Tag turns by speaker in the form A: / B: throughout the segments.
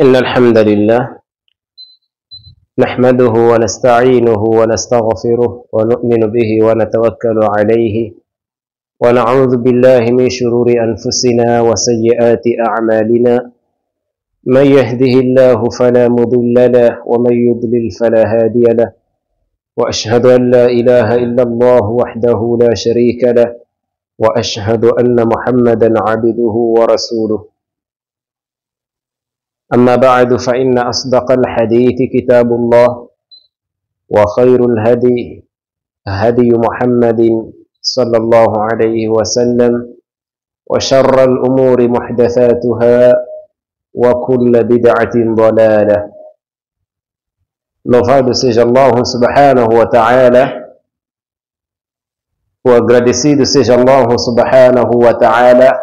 A: إن الحمد لله نحمده ونستعينه ونستغفره ونؤمن به ونتوكل عليه ونعوذ بالله من شرور أنفسنا وسيئات أعمالنا. من يهده الله فلا مضل له ومن يضلل فلا هادي له، وأشهد أن لا إله إلا الله وحده لا شريك له، وأشهد أن محمدا عبده ورسوله. أما بعد، فإن أصدق الحديث كتاب الله، وخير الهدي هدي محمد صلى الله عليه وسلم، وشر الأمور محدثاتها، وكل بدعة ضلالة. Louvado seja Allah subhanahu wa ta'ala, o agradecido seja Allah subhanahu wa ta'ala,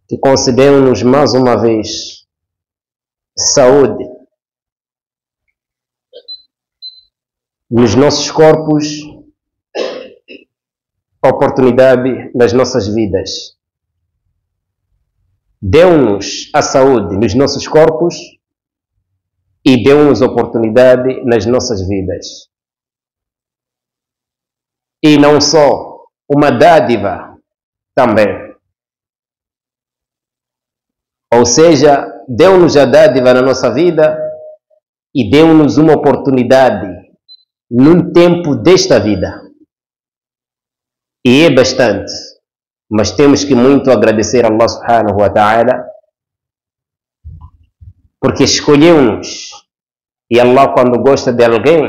A: que concedeu-nos mais uma vez saúde nos nossos corpos, oportunidade nas nossas vidas. Deu-nos a saúde nos nossos corpos e deu-nos oportunidade nas nossas vidas. E não só, uma dádiva também. Ou seja, deu-nos a dádiva na nossa vida e deu-nos uma oportunidade num tempo desta vida. E é bastante, mas temos que muito agradecer a Allah subhanahu wa ta'ala, porque escolheu-nos. E Allah, quando gosta de alguém,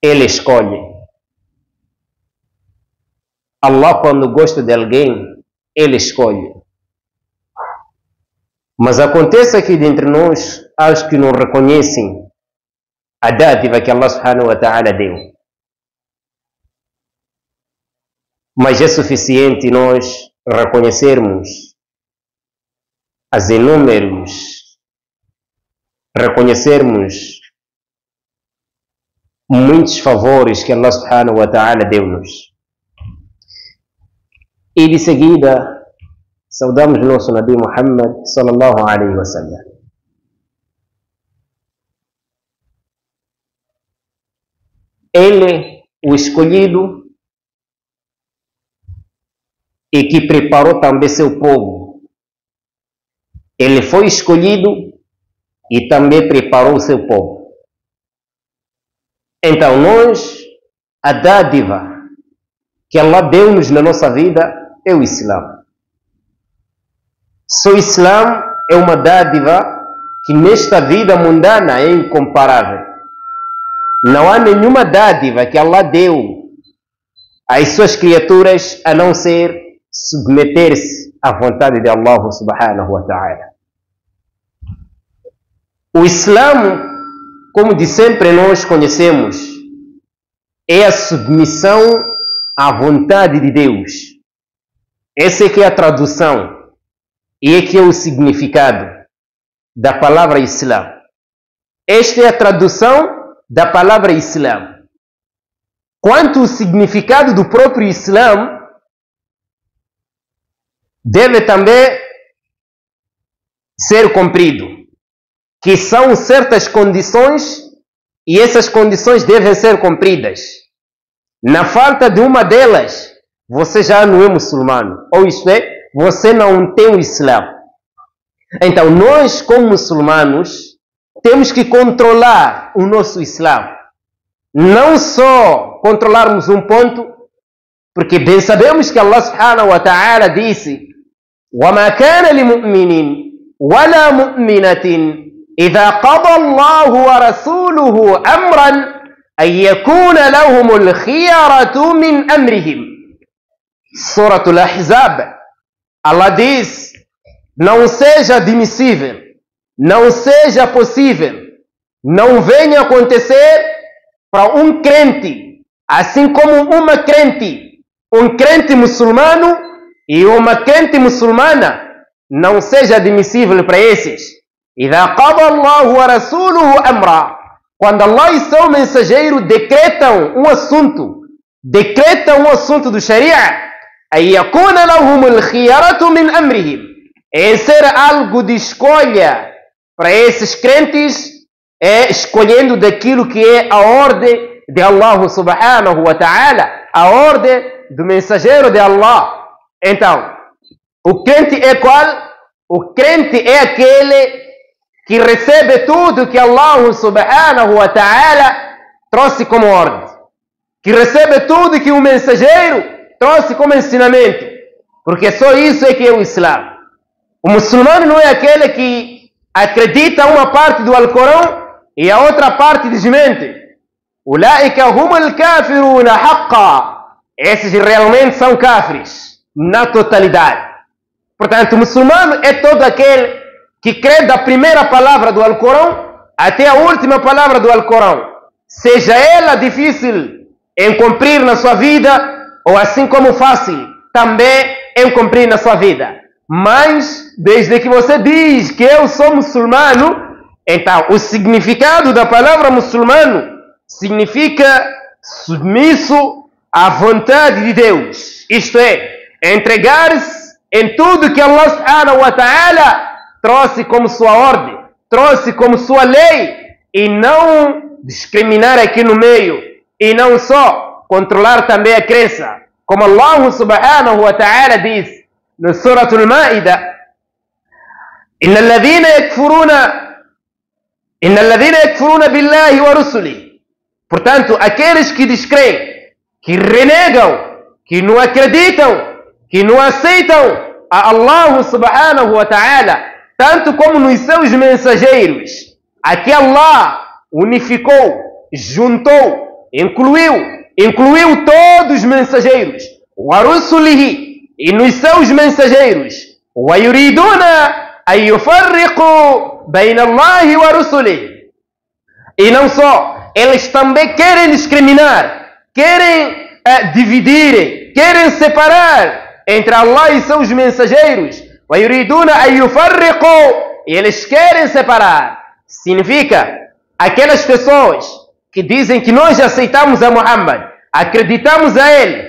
A: Ele escolhe. Allah, quando gosta de alguém, Ele escolhe. Mas acontece que dentre nós há os que não reconhecem a dádiva que Allah subhanahu wa ta'ala deu. Mas é suficiente nós reconhecermos as inúmeros, reconhecermos muitos favores que Allah subhanahu wa ta'ala deu-nos. E de seguida saudamos nosso Nabi Muhammad sallallahu alaihi wasallam. Ele, o escolhido, e que preparou também seu povo. Ele foi escolhido e também preparou seu povo. Então nós, a dádiva que Allah deu-nos na nossa vida é o Islã. Só o Islã é uma dádiva que nesta vida mundana é incomparável. Não há nenhuma dádiva que Allah deu às suas criaturas a não ser submeter-se à vontade de Allah subhanahu wa ta'ala. O Islã, como de sempre nós conhecemos, é a submissão à vontade de Deus. Essa é que é a tradução. E é que é o significado da palavra Islã. Esta é a tradução da palavra Islã. Quanto ao significado do próprio Islã, deve também ser cumprido, que são certas condições e essas condições devem ser cumpridas. Na falta de uma delas, você já não é muçulmano, ou isto é, você não tem o Islã. Então, nós, como muçulmanos, temos que controlar o nosso Islã. Não só controlarmos um ponto, porque bem sabemos que Allah subhanahu wa ta'ala disse: وَمَا كَانَ لِمُؤْمِنٍ وَلَا مُؤْمِنَةٍ إِذَا قَضَى اللَّهُ وَرَسُولُهُ أَمْرًا أَنْ يَكُونَ لَهُمُ الْخِيَرَةُ مِنْ أَمْرِهِمْ. Surah Al-Ahzab. Allah diz: não seja admissível, não seja possível, não venha acontecer para um crente, assim como uma crente, um crente muçulmano e uma crente muçulmana, não seja admissível para esses. إِذَا قَضَى اللَّهُ وَرَسُولُهُ أَمْرًا. Quando Allah e seu mensageiro decretam um assunto do Sharia, أن يكون لهم الخيارة من أمرهم. em ser algo de escolha para esses crentes, é escolhendo daquilo que é a ordem de Allah subhanahu wa ta'ala, a ordem do mensageiro de Allah. Então, o crente é qual? O crente é aquele que recebe tudo que Allah subhanahu wa ta'ala trouxe como ordem, que recebe tudo que o mensageiro trouxe como ensinamento, porque só isso é que é o Islã. O muçulmano não é aquele que acredita uma parte do Alcorão e a outra parte desmente. Ulaika humul kafiruna haqqa. Esses realmente são kafires na totalidade. Portanto, o muçulmano é todo aquele que crê da primeira palavra do Alcorão até a última palavra do Alcorão, seja ela difícil em cumprir na sua vida ou assim como fácil também em cumprir na sua vida. Mas desde que você diz que eu sou muçulmano, então o significado da palavra muçulmano significa submisso à vontade de Deus, isto é, entregar-se em tudo que Allah subhanahu wa ta'ala trouxe como sua ordem, trouxe como sua lei, e não discriminar aqui no meio, e não só controlar também a crença, como Allah subhanahu wa ta'ala diz no Surah Al-Ma'idah: Inna alladhina yakfuruna billahi wa rusulihi. Portanto, aqueles que descreem, que renegam, que não acreditam, que não aceitam a Allah subhanahu wa ta'ala, tanto como nos seus mensageiros, a que Allah unificou, juntou, incluiu todos os mensageiros, wa rusulihi, e nos seus mensageiros, wa yuriduna an yufarriqu baina Allahi wa rusulihi. E não só, eles também querem discriminar, querem dividir, querem separar entre Allah e seus mensageiros. Wa yuriduna an yufarriqu, e eles querem separar. Significa, aquelas pessoas que dizem que nós aceitamos a Muhammad, acreditamos a ele,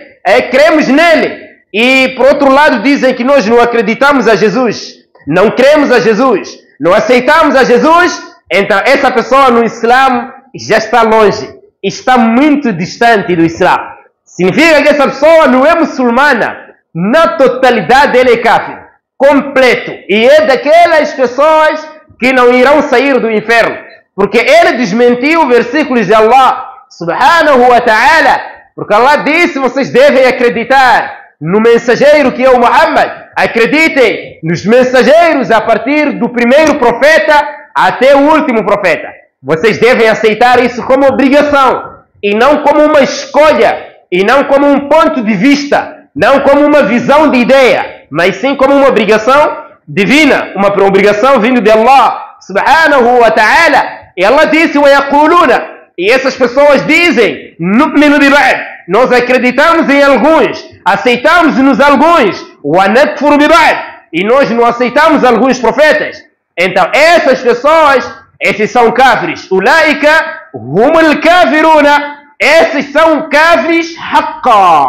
A: cremos nele, e por outro lado dizem que nós não acreditamos a Jesus, não cremos a Jesus, não aceitamos a Jesus, então essa pessoa no Islã já está longe, está muito distante do Islã. Significa que essa pessoa não é muçulmana, na totalidade ele é kafir, completo, e é daquelas pessoas que não irão sair do inferno, porque ele desmentiu versículos de Allah subhanahu wa ta'ala, porque Allah disse: vocês devem acreditar no mensageiro que é o Muhammad, acreditem nos mensageiros a partir do primeiro profeta até o último profeta. Vocês devem aceitar isso como obrigação e não como uma escolha, e não como um ponto de vista, não como uma visão de ideia, mas sim como uma obrigação divina, uma obrigação vindo de Allah subhanahu wa ta'ala. E Allah disse: wa yaquluna, e essas pessoas dizem: nu'minu bi ba'd, nós acreditamos em alguns, aceitamos nos alguns, wa nakfuru bi ba'd, e nós não aceitamos alguns profetas. Então essas pessoas, esses são kafires. Ulaika humul kafiruna, esses são kafires haqqa,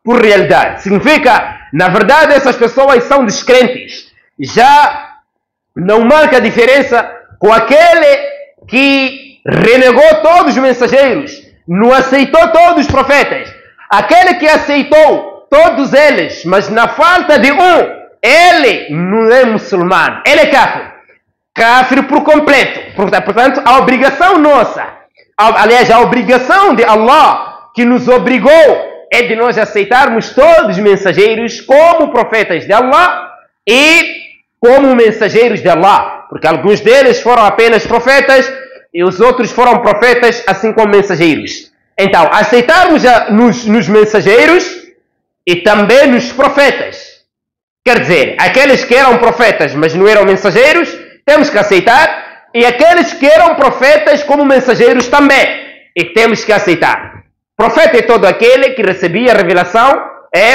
A: por realidade. Significa, na verdade, essas pessoas são descrentes. Já não marca diferença com aquele que renegou todos os mensageiros, não aceitou todos os profetas. Aquele que aceitou todos eles, mas na falta de um, ele não é muçulmano, ele é kafir. Kafir por completo. Portanto, a obrigação nossa, aliás, a obrigação de Allah que nos obrigou é de nós aceitarmos todos os mensageiros como profetas de Allah e como mensageiros de Allah, porque alguns deles foram apenas profetas e os outros foram profetas assim como mensageiros. Então, aceitarmos nos mensageiros e também nos profetas. Quer dizer, aqueles que eram profetas mas não eram mensageiros, temos que aceitar, e aqueles que eram profetas como mensageiros também, e temos que aceitar. Profeta é todo aquele que recebia a revelação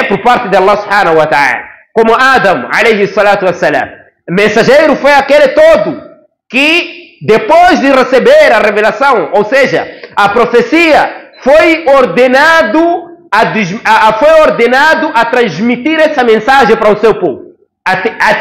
A: por parte de Allah subhanahu wa ta'ala, como Adam alayhi salatu wassalam. Mensageiro foi aquele todo que depois de receber a revelação, ou seja, a profecia, foi ordenado a transmitir essa mensagem para o seu povo.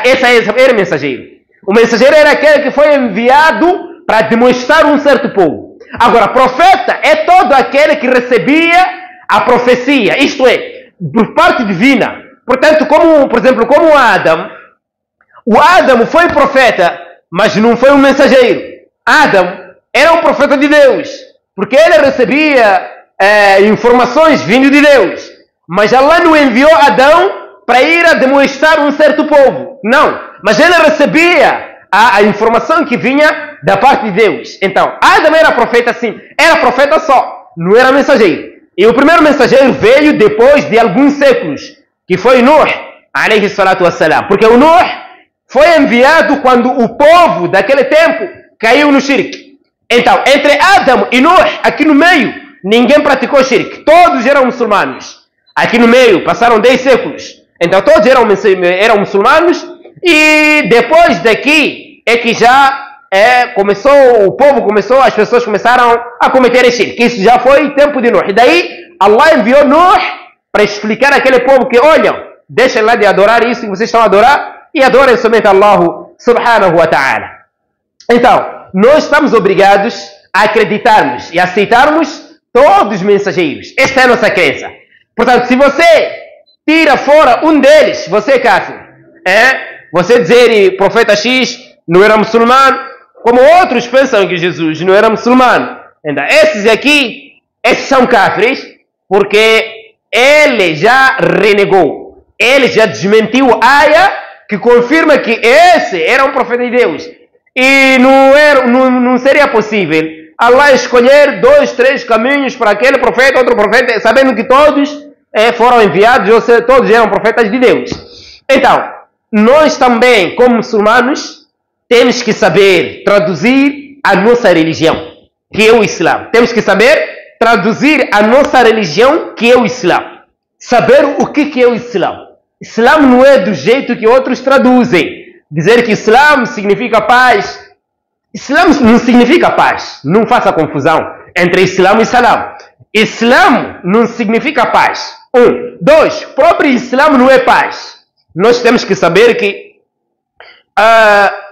A: Esse era o mensageiro. O mensageiro era aquele que foi enviado para demonstrar um certo povo. Agora, profeta é todo aquele que recebia a profecia, isto é, por parte divina. Portanto, por exemplo, como o Adão foi profeta, mas não foi um mensageiro. Adão era um profeta de Deus, porque ele recebia informações vindo de Deus. Mas Allah não enviou Adão para ir a demonstrar um certo povo. Não, mas ele recebia a informação que vinha da parte de Deus. Então, Adão era profeta sim, era profeta só, não era mensageiro. E o primeiro mensageiro veio depois de alguns séculos, que foi Nuh, alayhi salatu wassalam. Porque o Nuh foi enviado quando o povo daquele tempo caiu no shirk. Então, entre Adão e Nuh, aqui no meio, ninguém praticou shirk. Todos eram muçulmanos. Aqui no meio, passaram 10 séculos. Então, todos eram muçulmanos. E depois daqui, é que já o povo começou, as pessoas começaram a cometer shirk. Isso já foi tempo de Nuh. E daí, Allah enviou Nuh para explicar àquele povo que, olha, deixem lá de adorar isso que vocês estão a adorar e adorem somente Allah subhanahu wa ta'ala. Então, nós estamos obrigados a acreditarmos e aceitarmos todos os mensageiros. Esta é a nossa crença. Portanto, se você tira fora um deles, você é kafir. Você dizer profeta X não era muçulmano, como outros pensam que Jesus não era muçulmano. Então, esses são kafirs, porque ele já renegou, ele já desmentiu a aya que confirma que esse era um profeta de Deus. E não seria possível Allah escolher 2, 3 caminhos para aquele profeta, outro profeta, sabendo que todos foram enviados, ou seja, todos eram profetas de Deus. Então, nós também, como muçulmanos, temos que saber traduzir a nossa religião, que é o Islã. Temos que saber traduzir a nossa religião, que é o Islã. Saber o que é o Islã. Islã não é do jeito que outros traduzem. Dizer que Islã significa paz. Islã não significa paz. Não faça confusão entre Islã e Salam. Islã não significa paz. 1. 2. Próprio Islã não é paz. Nós temos que saber que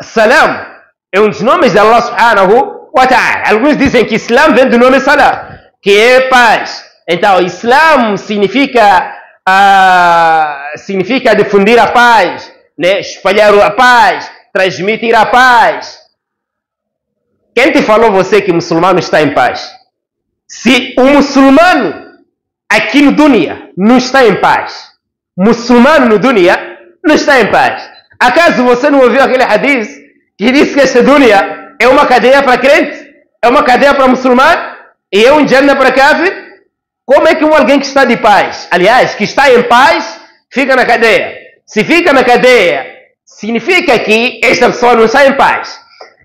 A: Salam é um dos nomes de Allah subhanahu wa ta'ala. Alguns dizem que Islã vem do nome Salam, que é paz. Então, Islã significa difundir a paz, né? Espalhar a paz, transmitir a paz. Quem te falou você que o muçulmano está em paz? Se o muçulmano aqui no dunya não está em paz, muçulmano no dunya não está em paz. Acaso você não ouviu aquele hadith que diz que esta dunya é uma cadeia para crente, é uma cadeia para muçulmano e é um jannah para kafir? Como é que alguém que está de paz, aliás, que está em paz, fica na cadeia? Se fica na cadeia, significa que esta pessoa não está em paz.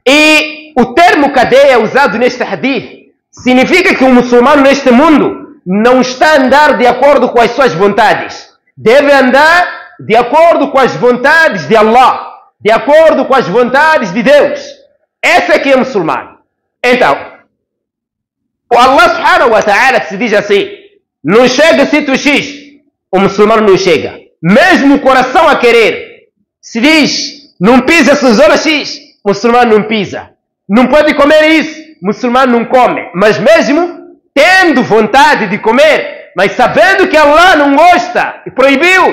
A: E o termo cadeia usado neste hadith significa que o muçulmano neste mundo não está a andar de acordo com as suas vontades. Deve andar de acordo com as vontades de Allah, de acordo com as vontades de Deus. Esse aqui é muçulmano. Então, o Allah subhanahu wa ta'ala se diz assim: não chega sítio X, o muçulmano não chega. Mesmo o coração a querer, se diz, não pisa essa zona X, o muçulmano não pisa. Não pode comer isso, o muçulmano não come. Mas mesmo tendo vontade de comer, mas sabendo que Allah não gosta e proibiu,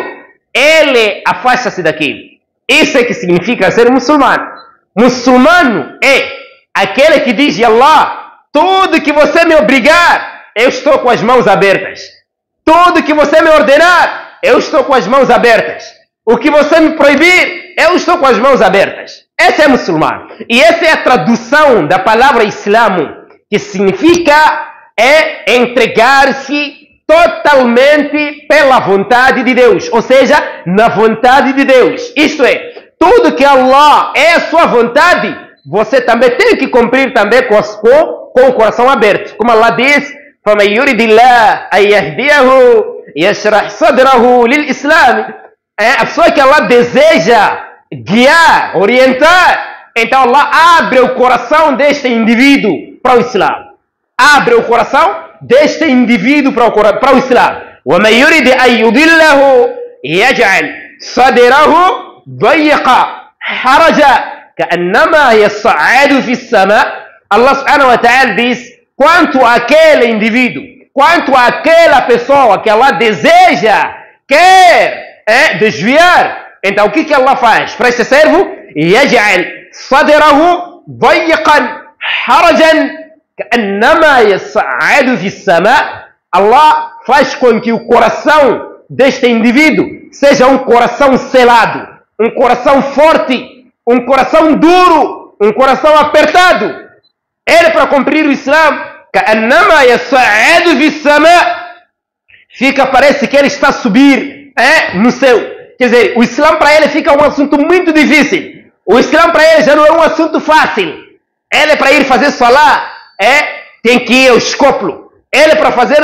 A: ele afasta-se daquilo. Isso é que significa ser muçulmano. Muçulmano é aquele que diz a Allah: tudo que você me obrigar, eu estou com as mãos abertas. Tudo que você me ordenar, eu estou com as mãos abertas. O que você me proibir, eu estou com as mãos abertas. Esse é muçulmano. E essa é a tradução da palavra Islamo, que significa entregar-se totalmente pela vontade de Deus. Ou seja, na vontade de Deus. Isto é, tudo que Allah é a sua vontade, você também tem que cumprir também com o coração aberto. Como Allah diz: فَمَنْ يُرِدِ اللَّهَ أَنْ يَهْدِيَهُ يَشْرَحْ صَدْرَهُ لِلْإِسْلَامِ. A pessoa que Allah deseja guiar, orientar, então Allah abre o coração deste indivíduo para o Islã. Abre o coração deste indivíduo para o Islã. وَمَنْ يُرِدِ أَنْ يُضِلَّهُ يَجْعَلْ صَدْرَهُ ضيق حرجا كأنما يصعد في السماء. Allah subhanahu wa ta'ala diz: quanto aquele indivíduo, quanto aquela pessoa que Allah deseja, quer desviar, então o que Allah faz para esse servo? يجعل صدره ضيقا حرجا كأنما يصعد في السماء. Allah faz com que o coração deste indivíduo seja um coração selado, um coração forte, um coração duro, um coração apertado. Ele, para cumprir o Islã, كأنما يصعد في السماء, parece que ele está a subir no céu. Quer dizer, o Islã para ele fica um assunto muito difícil. O Islã para ele já não é um assunto fácil. Ele, para ir fazer salá, tem que ir ao escópulo. Ele, para fazer,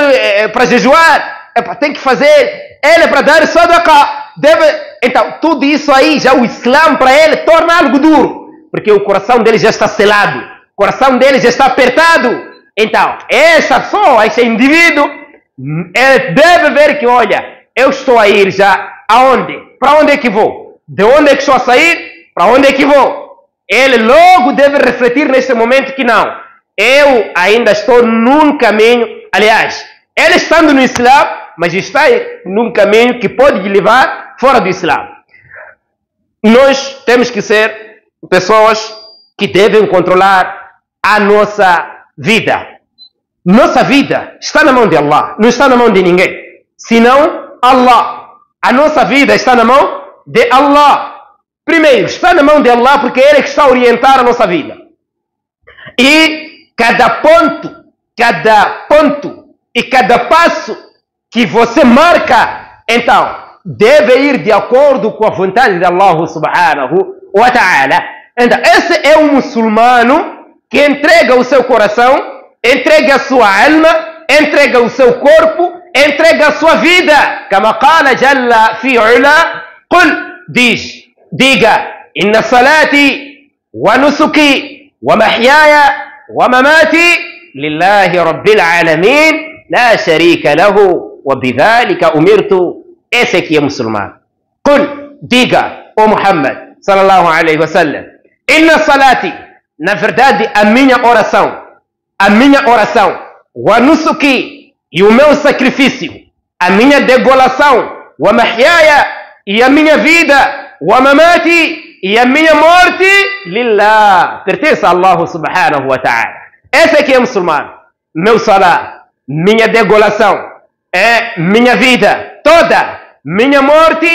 A: para jejuar, tem que fazer. Ele, para dar sadaqa, então tudo isso aí, já o Islã para ele torna algo duro, porque o coração dele já está selado, o coração dele já está apertado. Então essa pessoa, esse indivíduo, ele deve ver que, olha, eu estou a ir já aonde? Para onde é que vou? De onde é que estou a sair? Para onde é que vou? Ele logo deve refletir neste momento que não, eu ainda estou num caminho. Aliás, ele estando no Islã, mas está num caminho que pode lhe levar fora do Islã. Nós temos que ser pessoas que devem controlar a nossa vida. Nossa vida está na mão de Allah, não está na mão de ninguém, senão Allah. A nossa vida está na mão de Allah. Primeiro, está na mão de Allah porque Ele é que está a orientar a nossa vida. E cada ponto e cada passo que você marca, então, deve ir de acordo com a vontade de Allah subhanahu wa ta'ala. Então, esse é um muçulmano que entrega o seu coração, entrega a sua alma, entrega o seu corpo, entrega a sua vida. Como qala jalla fi ula, diga, inna salati wa nusuki wa mahyaya wa mamati lillahi rabbil alamin la sharika lahu wa bidhalika umirtu. Esse aqui é muçulmano. Diga, ó Muhammad sallallahu alaihi wasallam, inna salati, na verdade a minha oração, wa nusuki, e o meu sacrifício, a minha degolação, wa mahyaya, e a minha vida, wa mamati, e a minha morte, lillah, pertence a Allah subhanahu wa ta'ala. Esse aqui é muçulmano. Meu salah, minha degolação, minha vida toda, minha morte,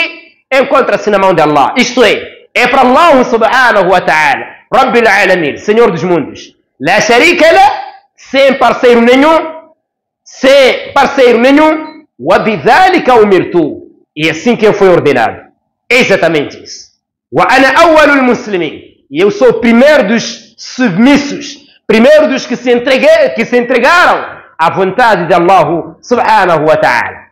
A: encontra-se na mão de Allah. Isto é para Allah subhanahu wa ta'ala, Rabbil alamin, Senhor dos mundos. La sharika la, sem parceiro nenhum, wa bidhalika umirtu, e assim que eu fui ordenado. Exatamente isso. Wa ana awwalul muslimin, e eu sou o primeiro dos submissos, primeiro dos que se entregaram à vontade de Allah subhanahu wa ta'ala.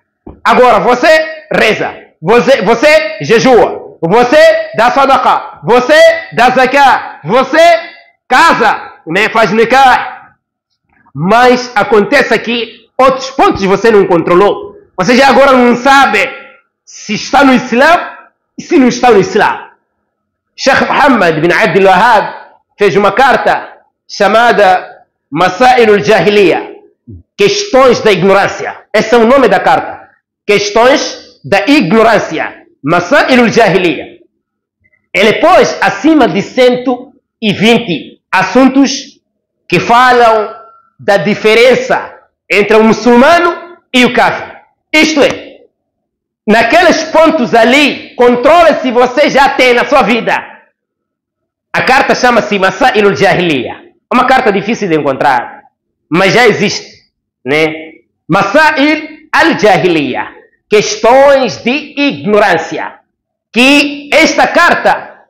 A: Agora você reza, você jejua, você dá sadaqa, você dá zakah, você casa, faz nikah, mas acontece aqui outros pontos você não controlou. Você já agora não sabe se está no Islã e se não está no Islã. Sheikh Muhammad bin Abdul Wahhab fez uma carta chamada Masail al-Jahiliya, questões da ignorância. Esse é o nome da carta. Questões da ignorância. Masail al-Jahiliya. Ele pôs acima de 120 assuntos que falam da diferença entre o muçulmano e o kafir. Isto é, naqueles pontos ali, controle se você já tem na sua vida. A carta chama-se Masail al-Jahiliya. É uma carta difícil de encontrar, mas já existe, né? Masail al-Jahiliya, questões de ignorância. Que esta carta,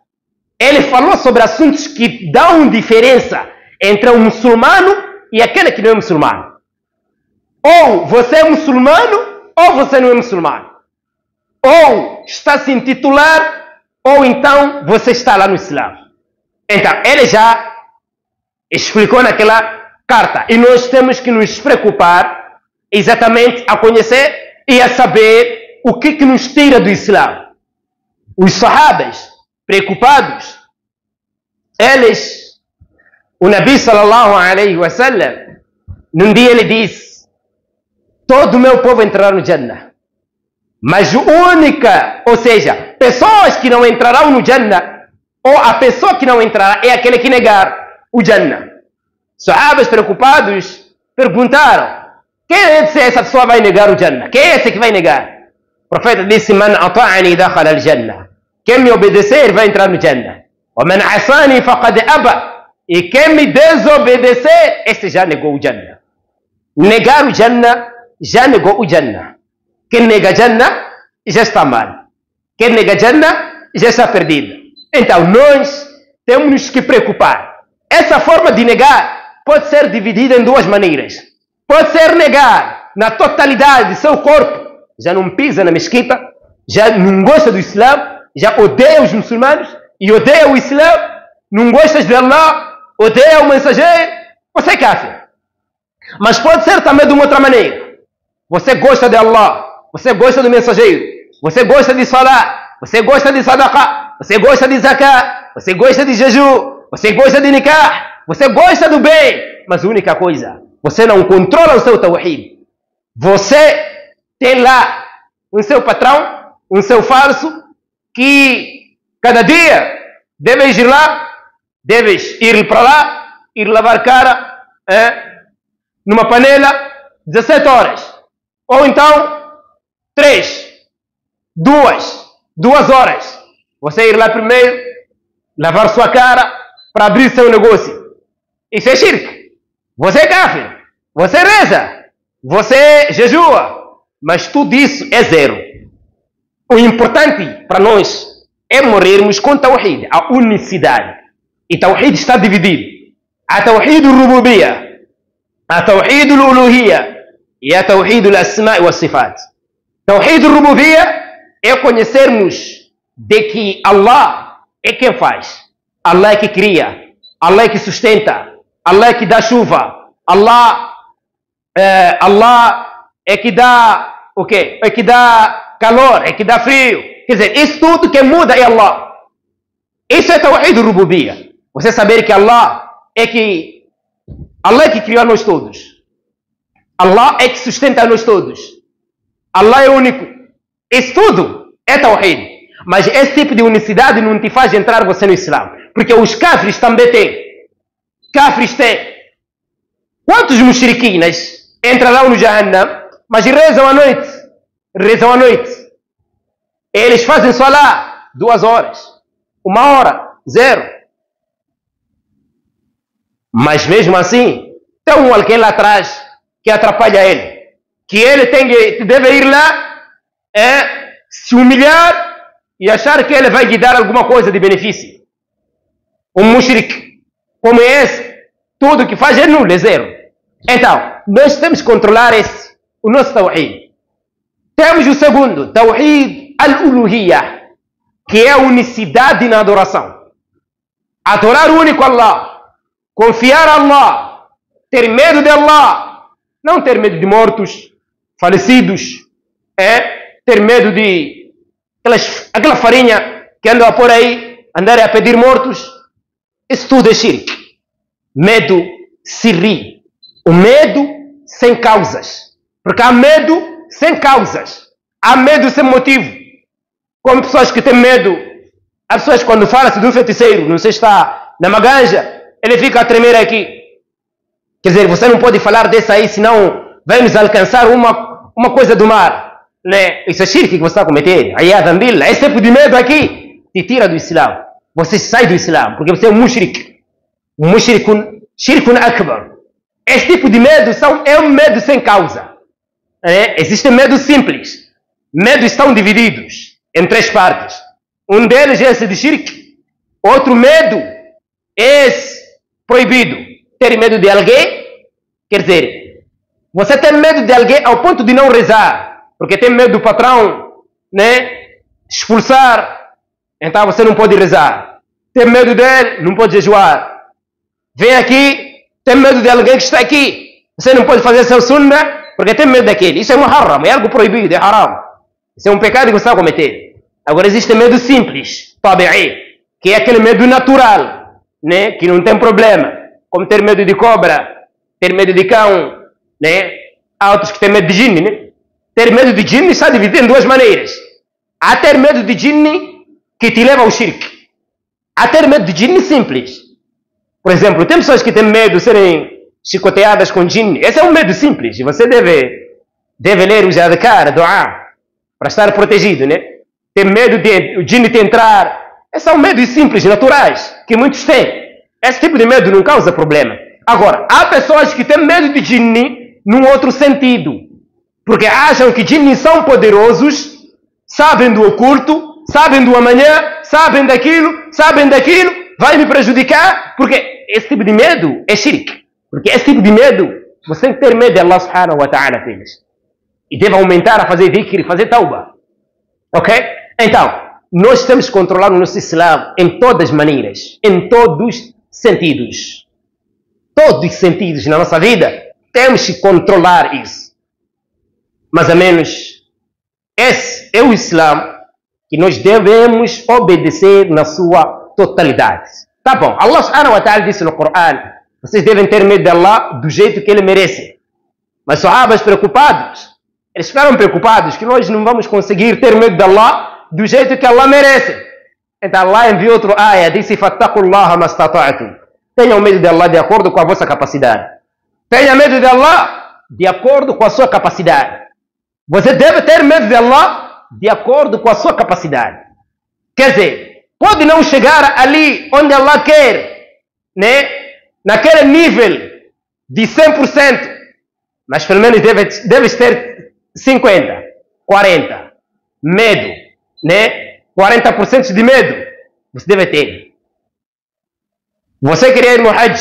A: ele falou sobre assuntos que dão diferença entre o muçulmano e aquele que não é muçulmano. Ou você é muçulmano, ou você não é muçulmano. Ou está se intitular, ou então você está lá no Islã. Então, ele já explicou naquela carta. E nós temos que nos preocupar exatamente a conhecer e a saber o que nos tira do Islã. Os sahabas preocupados. O Nabi sallallahu alaihi wasallam, num dia ele disse: todo o meu povo entrará no Jannah, mas ou seja, pessoas que não entrarão no Jannah, ou a pessoa que não entrará é aquele que negar o Jannah. Sahabas preocupados perguntaram: quem é essa pessoa que vai negar o Jannah? Quem é esse que vai negar? O profeta disse: man ata'ani dakhala al-Jannah. Quem me obedecer vai entrar no Jannah. Wa man asani faqad aba. E quem me desobedecer, este já negou o Jannah. Negar o Jannah, já negou o Jannah. Quem nega Jannah, já está mal. Quem nega Jannah, já está perdido. Então, nós temos que preocupar. Essa forma de negar pode ser dividida em duas maneiras. Pode ser negar na totalidade do seu corpo. Já não pisa na mesquita, já não gosta do Islã, já odeia os muçulmanos e odeia o Islã, não gosta de Allah, odeia o mensageiro, você é kafir. Mas pode ser também de uma outra maneira. Você gosta de Allah, você gosta do mensageiro, você gosta de salat, você gosta de sadaqah, você gosta de zakat, você gosta de jejum, você gosta de nikah, você gosta do bem, mas a única coisa, você não controla o seu tawhid. Você tem lá um seu patrão, um seu falso, que cada dia deves ir lá, deves ir para lá, ir lavar cara, numa panela, 17 horas. Ou então, 2 horas. Você ir lá primeiro, lavar sua cara, para abrir seu negócio. Isso é shirk. Você é kafir. Você reza. Você jejua. Mas tudo isso é zero. O importante para nós é morrermos com Tawhid, a unicidade. E Tawhid está dividido. Há Tawhid al-Rububiyya, há Tawhid al-Uluhiyya e há Tawhid al-Asma' wa Sifat. Tawhid al-Rububiyya é conhecermos de que Allah é quem faz. Allah é que cria. Allah é que sustenta. Allah é que dá chuva. Allah é que dá o quê? É que dá calor, é que dá frio. Quer dizer, isso tudo que muda é Allah. Isso é Tawhid al-Rububiyya. Você saber que Allah é que criou nós todos. Allah é que sustenta nós todos. Allah é único. Isso tudo é Tawhid. Mas esse tipo de unicidade não te faz entrar você no Islã. Porque os kafirs também têm. Kafirs têm. Quantos mushrikinas entrarão no Jahannam, mas rezam à noite? Rezam à noite. Eles fazem só lá 2 horas. 1 hora. 0. Mas mesmo assim, tem alguém lá atrás que atrapalha ele. Que ele deve ir lá, se humilhar e achar que ele vai lhe dar alguma coisa de benefício. Um mushrik como esse, tudo que faz é nulo, é zero. Então, nós temos que controlar o nosso Tawhid. Temos o segundo, Tawhid al-Uluhiyya, que é a unicidade na adoração. Adorar o único Allah. Confiar a Allah, ter medo de Allah, não ter medo de mortos, falecidos, ter medo de aquela farinha que anda por aí, andar a pedir mortos. Isso tudo é shirk. Medo sirri, o medo sem causas, porque há medo sem causas, há medo sem motivo, como pessoas que têm medo. Há pessoas quando fala-se de um feiticeiro, não sei se está na maganja, ele fica a tremer aqui. Quer dizer, você não pode falar desse aí, senão vai nos alcançar uma coisa do mar. Né? Isso é shirk que você está cometendo. Ayadan billah. Esse tipo de medo aqui te tira do Islã. Você sai do Islã, porque você é um mushrik. Shirkun akbar. Esse tipo de medo é um medo sem causa. Existem medos simples. Medos estão divididos em 3 partes. Um deles é esse de shirk. Outro medo é esse proibido. Ter medo de alguém, quer dizer, você tem medo de alguém ao ponto de não rezar, porque tem medo do patrão, expulsar, então você não pode rezar. Tem medo dele, não pode jejuar. Vem aqui, tem medo de alguém que está aqui, você não pode fazer seu sunnah, porque tem medo daquele. Isso é muharram, é algo proibido, é haram. Isso é um pecado que você está a cometer. Agora existe medo simples, tabi'i. que é aquele medo natural, né? Que não tem problema, como ter medo de cobra, ter medo de cão, né? Há outros que têm medo de jinne, né? Ter medo de jinne está dividido em duas maneiras. Há ter medo de jinne que te leva ao shirk. Há ter medo de jinne simples. Por exemplo, tem pessoas que têm medo de serem chicoteadas com jinne. Esse é um medo simples. Você deve ler o adhkar, a dua, para estar protegido, né? Tem medo de o jinne te entrar. Esses são medos simples, naturais, que muitos têm. Esse tipo de medo não causa problema. Agora, há pessoas que têm medo de jinne num outro sentido. Porque acham que jinnes são poderosos, sabem do oculto, sabem do amanhã, sabem daquilo, vai me prejudicar. Porque esse tipo de medo é shirk. Porque esse tipo de medo, você tem que ter medo de Allah subhanahu wa ta'ala para eles. E deve aumentar a fazer dhikr, fazer tauba. Ok? Então, nós temos que controlar o nosso Islã em todas as maneiras, em todos os sentidos. Todos os sentidos na nossa vida, temos que controlar isso. Mas a menos, esse é o Islã que nós devemos obedecer na sua totalidade. Tá bom, Allah subhanahu wa ta'ala disse no Coran, vocês devem ter medo de Allah do jeito que Ele merece. Mas sahabas preocupados, eles ficaram preocupados que nós não vamos conseguir ter medo de Allah do jeito que Allah merece. Então Allah enviou outro ayah, disse, fattaqullaha mastata'tum. Tenham medo de Allah de acordo com a vossa capacidade. Tenha medo de Allah de acordo com a sua capacidade. Você deve ter medo de Allah de acordo com a sua capacidade. Quer dizer, pode não chegar ali onde Allah quer, né? Naquele nível de 100%, mas pelo menos deves ter 50%, 40%. Medo, né? 40% de medo você deve ter. Você querer ir no Hajj,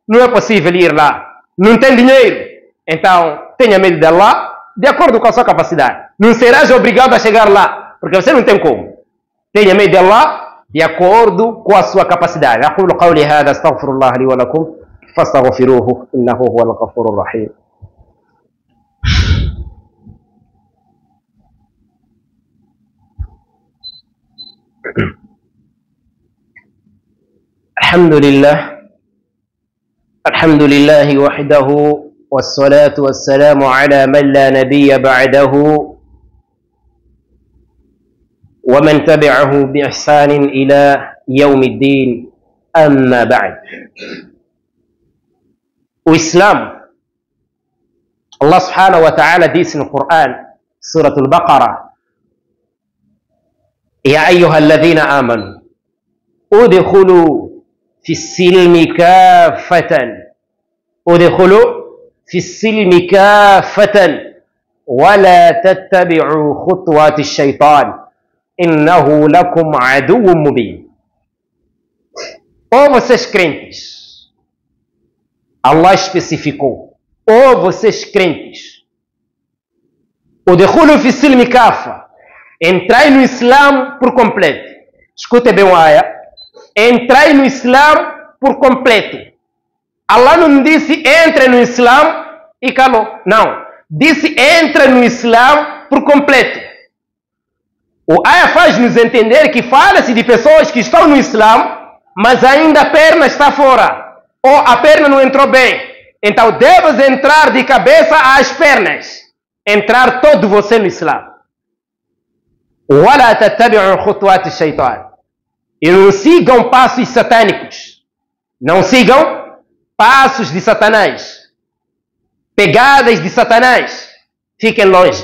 A: não é possível ir lá. Não tem dinheiro. Então, tenha medo de Allah de acordo com a sua capacidade. Não serás obrigado a chegar lá, porque você não tem como. Tenha medo de Allah de acordo com a sua capacidade. أقول قولي هذا استغفر الله لي ولكم فاستغفروه إنه هو الغفور الرحيم. الحمد لله وحده والصلاة والسلام على من لا نبي بعده ومن تبعه بإحسان إلى يوم الدين أما بعد. الإسلام الله سبحانه وتعالى ديس القرآن سورة البقرة يا أيها الذين آمنوا ادخلوا في السلم كافة ولا تتبعوا خطوات الشيطان إنه لكم عدو مبين. Ou vocês crentes, Allah especificou, ou vocês crentes, ادخلوا في السلم كافة, entrai no Islã por completo. Escute bem o ayah. Entrai no Islã por completo. Allah não disse entre no Islã e calou. Não. Disse entre no Islã por completo. O ayah faz-nos entender que fala-se de pessoas que estão no Islã, mas ainda a perna está fora. Ou a perna não entrou bem. Então deves entrar de cabeça às pernas. Entrar todo você no Islã. وَلَا تَتَّبِعُوا خُطُوَاتِ الشَّيْطَانِ. E não sigam passos satânicos. Não sigam passos de Satanás. Pegadas de Satanás. Fiquem longe.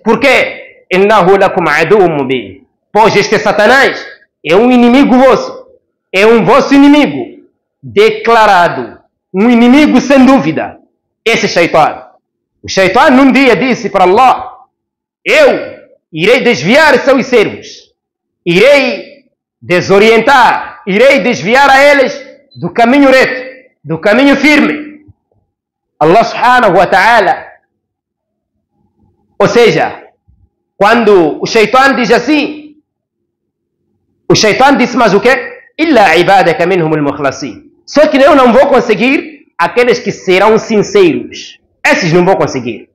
A: Por quê? إِنَّهُ لَكُمْ عَدُوٌ مُبِينٌ. Pois este Satanás é um inimigo vosso. É um vosso inimigo declarado. Um inimigo sem dúvida. Esse Shaitan. O Shaitan num dia disse para Allah: eu irei desviar seus servos. Irei desorientar, irei desviar a eles do caminho reto, do caminho firme. Allah subhanahu wa ta'ala. Ou seja, quando o Shaitan diz assim, o Shaitan disse mais o quê? Illa ibadaka minhum al-mukhlasin. Só que eu não vou conseguir aqueles que serão sinceros. Esses não vou conseguir.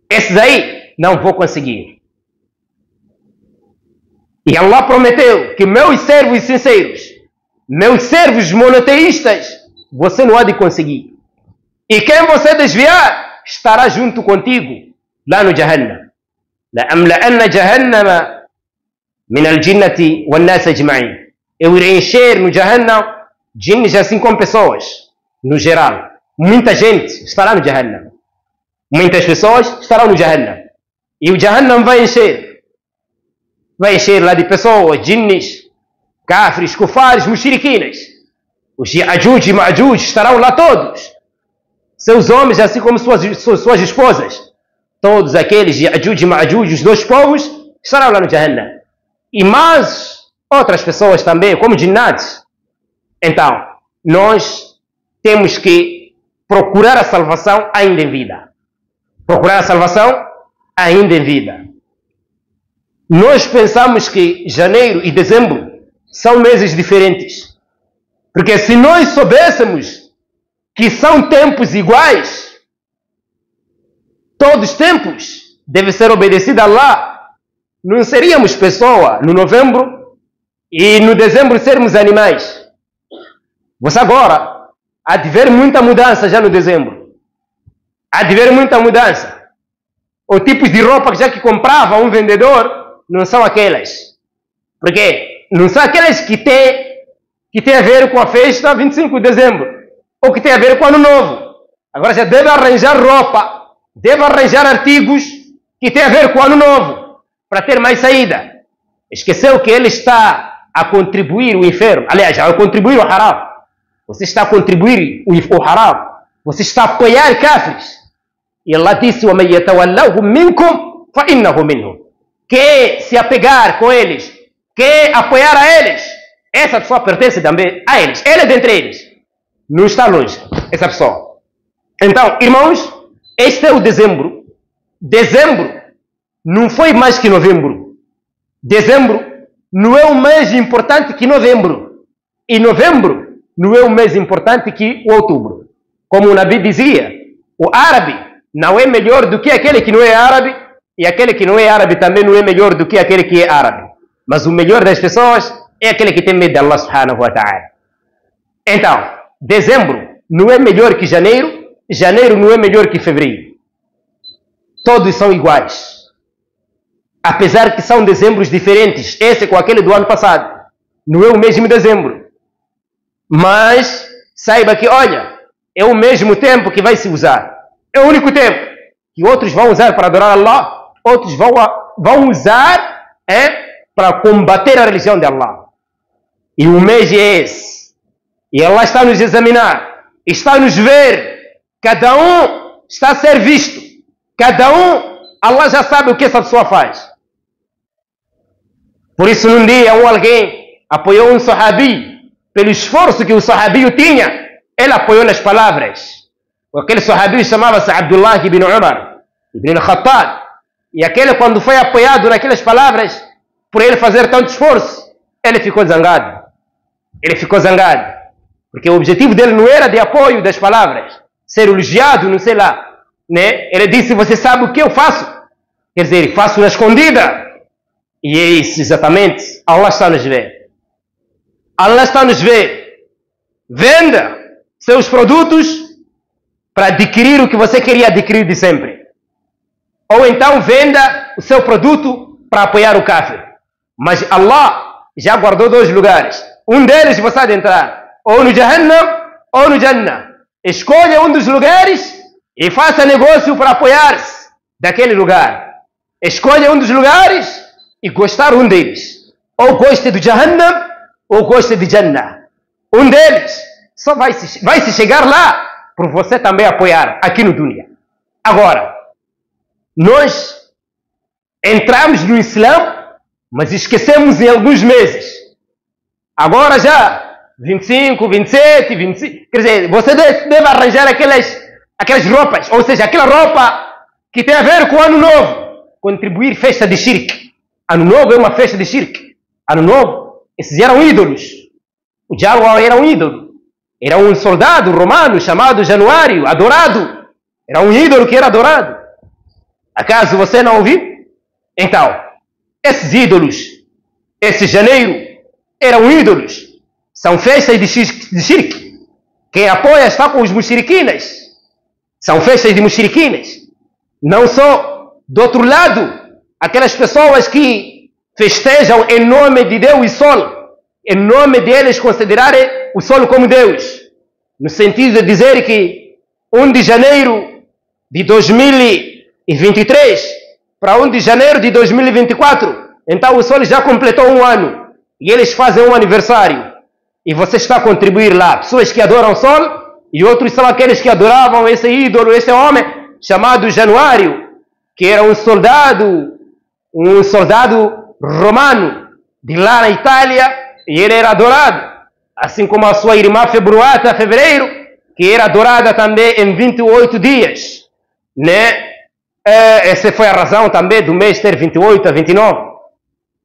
A: Esses aí não vou conseguir. E Allah prometeu que meus servos sinceros, meus servos monoteístas, você não há de conseguir. E quem você desviar, estará junto contigo lá no Jahannam. لأملأن جهنم من الجنة والناس أجمعين. Eu irei encher no Jahannam jinns assim como pessoas, no geral. Muita gente estará no Jahannam. Muitas pessoas estarão no Jahannam. E o Jahannam vai encher. Vai encher lá de pessoas, jinns, kafres, kufares, mushrikinas. Os Ya'juj e Ma'juj estarão lá todos. Seus homens, assim como suas esposas. Todos aqueles Ya'juj e Ma'juj, os dois povos, estarão lá no Jahannam. E mais outras pessoas também, como jinnates. Então, nós temos que procurar a salvação ainda em vida. Procurar a salvação ainda em vida. Nós pensamos que janeiro e dezembro são meses diferentes. Porque se nós soubéssemos que são tempos iguais, todos os tempos devem ser obedecidos a Allah, não seríamos pessoa no novembro e no dezembro sermos animais. Você agora há de ver muita mudança já no dezembro. Há de ver muita mudança. Os tipos de roupa que já que comprava um vendedor não são aquelas. Porque não são aquelas que tem a ver com a festa 25 de dezembro. Ou que tem a ver com o ano novo. Agora já deve arranjar roupa, deve arranjar artigos que tem a ver com o ano novo. Para ter mais saída. Esqueceu que ele está a contribuir o inferno. Aliás, a contribuir o haram. Você está a contribuir o haram. Você está a apoiar kafires. E Allah disse: وَمَنْ يَتَوَلَّوْهُ مِنْكُمْ فَإِنَّهُ مِنْهُمْ. Que se apegar com eles, que apoiar a eles, essa pessoa pertence também a eles. Ele é dentre eles. Não está longe, essa pessoa. Então, irmãos, este é o dezembro. Dezembro não foi mais que novembro. Dezembro não é um mês importante que novembro. E novembro não é um mês importante que outubro. Como o Nabi dizia, o árabe não é melhor do que aquele que não é árabe, e aquele que não é árabe também não é melhor do que aquele que é árabe. Mas o melhor das pessoas é aquele que tem medo de Allah subhanahu wa ta'ala. Então, dezembro não é melhor que janeiro, janeiro não é melhor que fevereiro. Todos são iguais. Apesar que são dezembros diferentes, esse com aquele do ano passado. Não é o mesmo dezembro. Mas saiba que, olha, é o mesmo tempo que vai se usar. É o único tempo que outros vão usar para adorar Allah, outros vão usar para combater a religião de Allah. E o mês é esse. E Allah está a nos examinar, está a nos ver. Cada um está a ser visto. Cada um, Allah já sabe o que essa pessoa faz. Por isso, num dia, alguém apoiou um sahabi, pelo esforço que o sahabi tinha, ele apoiou nas palavras. Aquele sahabi chamava-se Abdullah ibn Umar, ibn Khattab. E aquele, quando foi apoiado naquelas palavras, por ele fazer tanto esforço, ele ficou zangado. Ele ficou zangado. Porque o objetivo dele não era de apoio das palavras, ser elogiado, não sei lá. Né? Ele disse: você sabe o que eu faço? Quer dizer, faço na escondida. E é isso exatamente. Allah está a nos ver. Allah está a nos ver. Venda seus produtos para adquirir o que você queria adquirir de sempre. Ou então venda o seu produto para apoiar o kafir. Mas Allah já guardou dois lugares. Um deles você há de entrar ou no Jahannam ou no Jannah. Escolha um dos lugares e faça negócio para apoiar-se daquele lugar. Escolha um dos lugares e gostar um deles. Ou goste do Jahannam ou goste de Jannah. Um deles só vai se chegar lá por você também apoiar aqui no dunya. Agora, nós entramos no Islã, mas esquecemos em alguns meses. Agora já 25, 27, 25. Quer dizer, você deve arranjar aquelas roupas, ou seja, aquela roupa que tem a ver com o ano novo. Contribuir festa de shirk. Ano novo é uma festa de shirk. Ano novo, esses eram ídolos. O diabo era um ídolo. Era um soldado romano chamado Januário, adorado. Era um ídolo que era adorado. Acaso você não ouviu? Então, esses ídolos, Esse janeiro eram ídolos. São festas de shirk. Quem apoia está com os mushrikinas. São festas de mushrikinas. Não só do outro lado, aquelas pessoas que festejam em nome de Deus e Sol, em nome deles considerarem o Sol como Deus, no sentido de dizer que 1 de janeiro de 2023 para 1 de janeiro de 2024, então o Sol já completou um ano e eles fazem um aniversário e você está a contribuir lá. Pessoas que adoram o Sol e outros são aqueles que adoravam esse ídolo, esse homem chamado Januário, que era um soldado romano de lá na Itália, e ele era adorado, assim como a sua irmã Februata, fevereiro, que era adorada também em 28 dias, né? Essa foi a razão também do mês ter 28 a 29,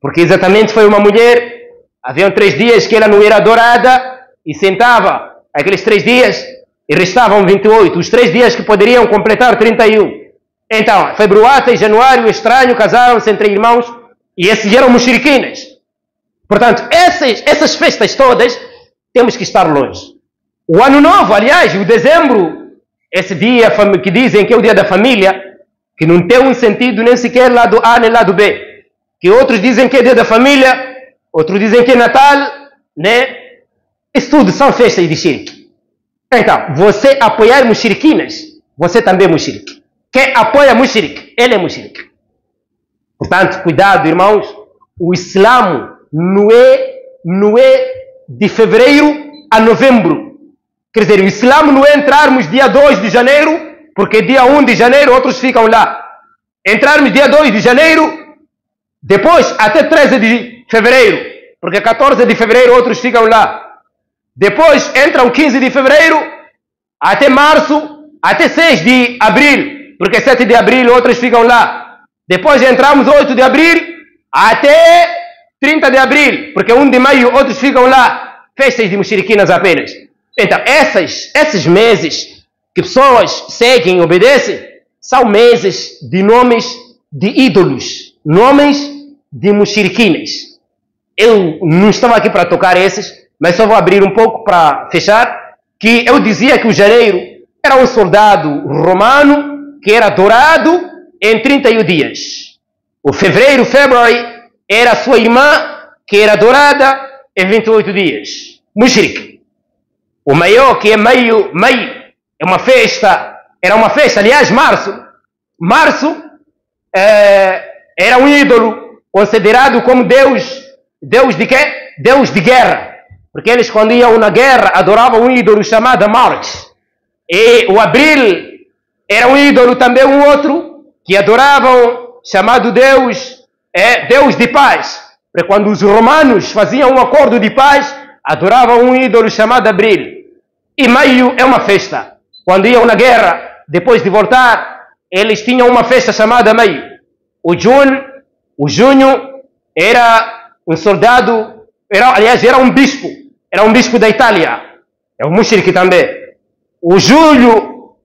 A: porque exatamente foi uma mulher, haviam 3 dias que ela não era adorada, e sentava aqueles 3 dias, e restavam 28, os 3 dias que poderiam completar 31. Então, Februata e Januário, estranho, casaram-se entre irmãos, e esses eram mushrikinas. Portanto, essas festas todas, temos que estar longe. O Ano Novo, aliás, o dezembro, esse dia que dizem que é o dia da família, que não tem um sentido nem sequer lado A nem lado B, que outros dizem que é dia da família, outros dizem que é Natal, né? Isso tudo são festas de shirk. Então, você apoiar mushrikinas, você também é mushrik. Quem apoia mushrik, ele é mushrik. Portanto, cuidado, irmãos, o Islã não é de fevereiro a novembro. Quer dizer, o Islã não é entrarmos dia 2 de janeiro, porque dia 1 de janeiro outros ficam lá. Entrarmos dia 2 de janeiro, depois até 13 de fevereiro, porque 14 de fevereiro outros ficam lá. Depois entram 15 de fevereiro, até março, até 6 de abril, porque 7 de abril outros ficam lá. Depois entramos 8 de abril, até 30 de abril, porque 1 de maio outros ficam lá. Festas de mushrikinas apenas. Então, esses meses que pessoas seguem e obedecem, são meses de nomes de ídolos, nomes de mushrikinas. Eu não estava aqui para tocar esses, mas só vou abrir um pouco para fechar, que eu dizia que o janeiro era um soldado romano que era adorado em 31 dias. O fevereiro, era sua irmã que era adorada em 28 dias. Mushrik. O maior, que é maio, é uma festa, era uma festa, aliás, março era um ídolo considerado como Deus de quê? Deus de guerra. Porque eles, quando iam na guerra, adoravam um ídolo chamado Marte. E o abril era um ídolo também, um outro, que adoravam, chamado Deus de paz. Porque quando os romanos faziam um acordo de paz, adoravam um ídolo chamado abril. E maio é uma festa. Quando iam na guerra, depois de voltar, eles tinham uma festa chamada maio. O junho era um soldado, era um bispo. Era um bispo da Itália. É um mushrik também. O julho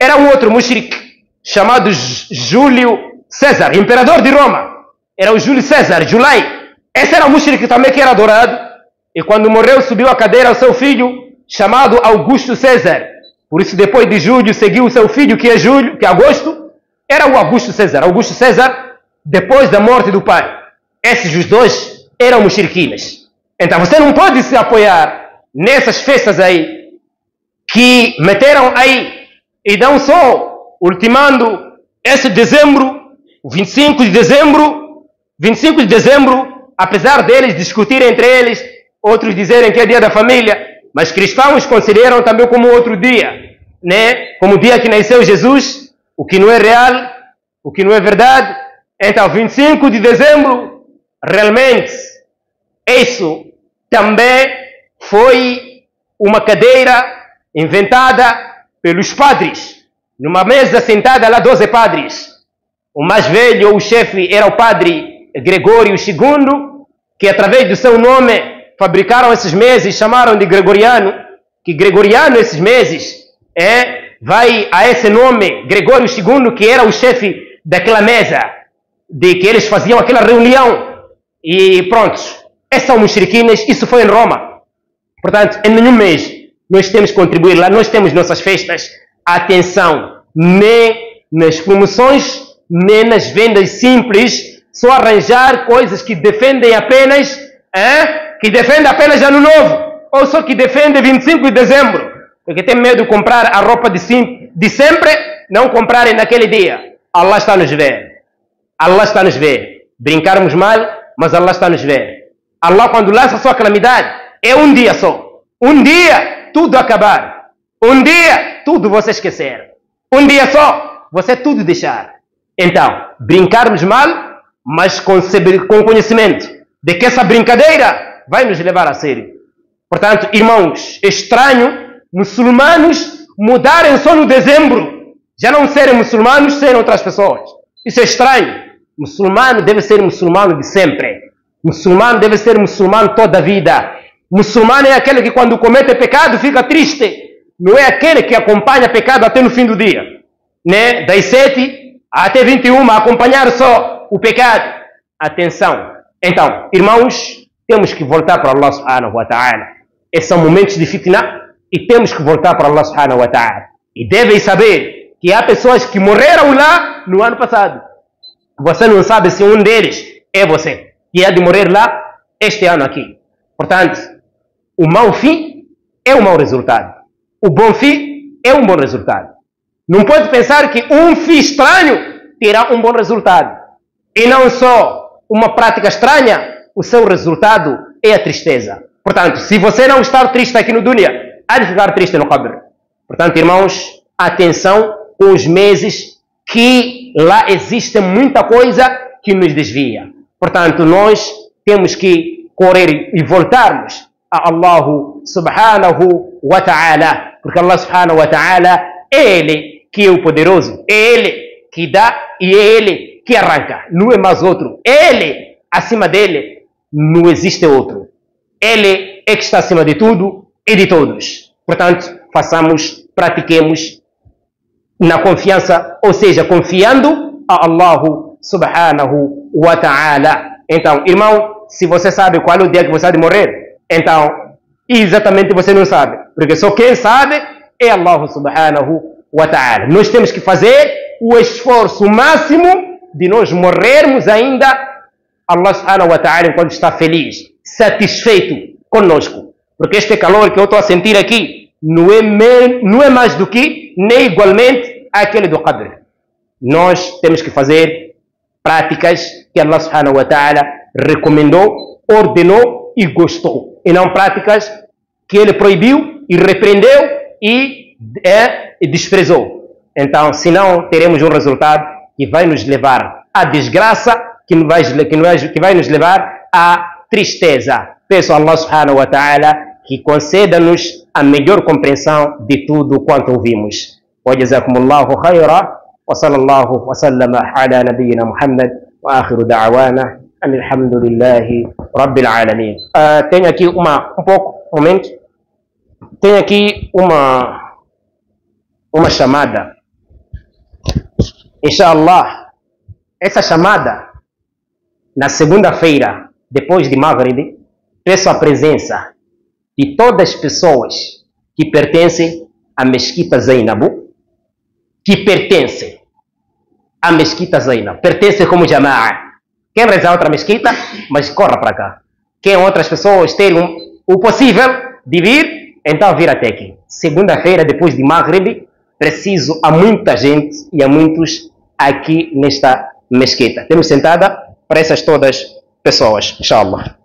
A: era um outro mushrik, chamado Júlio César, imperador de Roma. Era o Júlio César, Julai. Esse era o mushrik também que era adorado. E quando morreu, subiu a cadeira ao seu filho, chamado Augusto César. Por isso, depois de Júlio, seguiu o seu filho, que é Augusto. Era o Augusto César. Augusto César, depois da morte do pai. Esses os dois eram mushrikinas. Então, você não pode se apoiar nessas festas aí, que meteram aí, e não só ultimando esse dezembro, 25 de dezembro, apesar deles discutirem entre eles, outros dizerem que é dia da família, mas cristãos consideram também como outro dia, né? Como o dia que nasceu Jesus, o que não é real, o que não é verdade. Então, 25 de dezembro, realmente, isso também foi uma cadeira inventada pelos padres. Numa mesa sentada lá 12 padres. O mais velho, o chefe, era o padre Gregório II, que através do seu nome fabricaram esses meses, chamaram de Gregoriano, que Gregoriano, esses meses, vai a esse nome, Gregório II, que era o chefe daquela mesa, de que eles faziam aquela reunião. e prontos. Esses são mushriquines, isso foi em Roma. Portanto, em nenhum mês nós temos que contribuir lá, nós temos nossas festas. Atenção, nem nas promoções, nem nas vendas simples, só arranjar coisas que defendem apenas, Ano Novo, ou só que defendem 25 de dezembro, porque tem medo de comprar a roupa de sempre, não comprarem naquele dia. Allah está nos ver. Allah está nos ver. Brincarmos mal, mas Allah está nos ver. Allah, quando lança a sua calamidade, é um dia só. Um dia, tudo acabar. Um dia, tudo você esquecer. Um dia só, você tudo deixar. Então, brincarmos mal, mas com conhecimento de que essa brincadeira vai nos levar a sério. Portanto, irmãos, é estranho muçulmanos mudarem só no dezembro. Já não serem muçulmanos, serem outras pessoas. Isso é estranho. Muçulmano deve ser muçulmano de sempre. Muçulmano deve ser muçulmano toda a vida. Muçulmano é aquele que quando comete pecado fica triste. Não é aquele que acompanha pecado até no fim do dia. Né? Das 7 até 21, acompanhar só o pecado. Atenção. Então, irmãos, temos que voltar para Allah subhanahu wa ta'ala. Esses são momentos de fitna e temos que voltar para Allah subhanahu wa ta'ala. E devem saber que há pessoas que morreram lá no ano passado. Você não sabe se um deles é você, que há de morrer lá este ano aqui. Portanto, o mau fim é um mau resultado. O bom fim é um bom resultado. Não pode pensar que um fim estranho terá um bom resultado. E não só uma prática estranha, o seu resultado é a tristeza. Portanto, se você não está triste aqui no dunya, há de ficar triste no qabr. Portanto, irmãos, atenção com os meses que lá existe muita coisa que nos desvia. Portanto, nós temos que correr e voltarmos a Allah subhanahu wa ta'ala, porque Allah subhanahu wa ta'ala é Ele que é o poderoso, é Ele que dá e é Ele que arranca, não é mais outro. Ele, acima dele, não existe outro. Ele é que está acima de tudo e de todos. Portanto, façamos, pratiquemos na confiança, ou seja, confiando a Allah subhanahu wa ta'ala. Então, irmão, se você sabe qual é o dia que você há de morrer, então, exatamente você não sabe, porque só quem sabe é Allah subhanahu wa ta'ala. Nós temos que fazer o esforço máximo de nós morrermos ainda, Allah subhanahu wa ta'ala, enquanto está feliz, satisfeito conosco. Porque este calor que eu estou a sentir aqui não é mais do que, nem igualmente, aquele do Qadr. Nós temos que fazer práticas que Allah subhanahu wa ta'ala recomendou, ordenou e gostou. E não práticas que ele proibiu e repreendeu e desprezou. Então, senão teremos um resultado que vai nos levar à desgraça, que vai nos levar à tristeza. Peço a Allah subhanahu wa ta'ala que conceda-nos a melhor compreensão de tudo quanto ouvimos. Wa jazakumullahu khayra wa sallallahu wa sallama ala nabiyyina Muhammad wa akhiru da'wana alhamdulillahi rabbil alamin. Tenho aqui tenho aqui uma chamada. Inshallah, essa chamada, na segunda-feira, depois de Maghrib, peço a presença de todas as pessoas que pertencem à Mesquita Zainabu, pertencem como Jama'a. Quem rezar outra mesquita, mas corra para cá. Quem outras pessoas terem o possível de vir, então vir até aqui. Segunda-feira, depois de Maghrib, preciso a muita gente e a muitos aqui nesta mesquita. Temos sentada para essas todas pessoas, inshallah.